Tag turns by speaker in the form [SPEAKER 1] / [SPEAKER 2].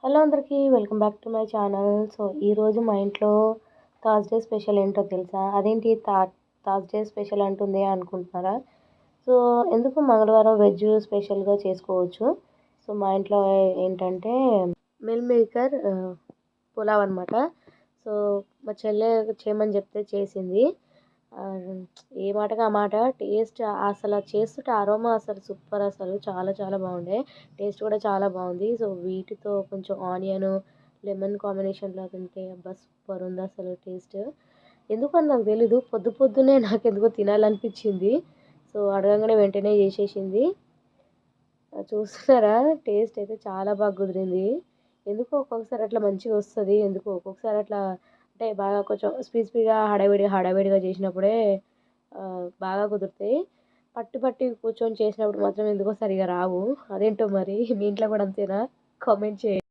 [SPEAKER 1] Hello అందరికీ welcome back to my channel. So ఈరోజు మా ఇంట్లో థర్స్‌డే స్పెషల్ ఏంటో తెలుసా? అదేంటి థర్స్‌డే స్పెషల్ అంటుంది అనుకుంటున్నారా? సో ఎందుకు మంగళవారం వెజ్ స్పెషల్‌గా చేసుకోవచ్చు. సో మా ఇంట్లో ఏంటంటే మిల్ మేకర్ పులావ్ అనమాట. సో మా చెల్లె చేయమని చెప్తే చేసింది. ఏ మాటకి ఆ మాట టేస్ట్ అసలు చేస్తుంటే అరోమా అసలు సూపర్, అసలు చాలా చాలా బాగుండే. టేస్ట్ కూడా చాలా బాగుంది. సో వీటితో కొంచెం ఆనియన్ లెమన్ కాంబినేషన్లో తింటే అబ్బా సూపర్ ఉంది అసలు టేస్ట్. ఎందుకని నాకు తెలీదు, పొద్దు పొద్దునే నాకెందుకో తినాలనిపించింది. సో అడగంగానే వెంటనే చేసేసింది. చూస్తున్నారా, టేస్ట్ అయితే చాలా బాగా కుదిరింది. ఎందుకో ఒక్కొక్కసారి అట్లా మంచిగా వస్తుంది, ఎందుకో ఒక్కొక్కసారి అట్లా అంటే బాగా కొంచెం స్పీడ్గా హడావిడిగా చేసినప్పుడే బాగా కుదురుతాయి. పట్టి పట్టి కూర్చొని చేసినప్పుడు మాత్రం ఎందుకో సరిగా రావు. అదేంటో మరి మీ ఇంట్లో కూడా అంతేనా? కామెంట్ చేయండి.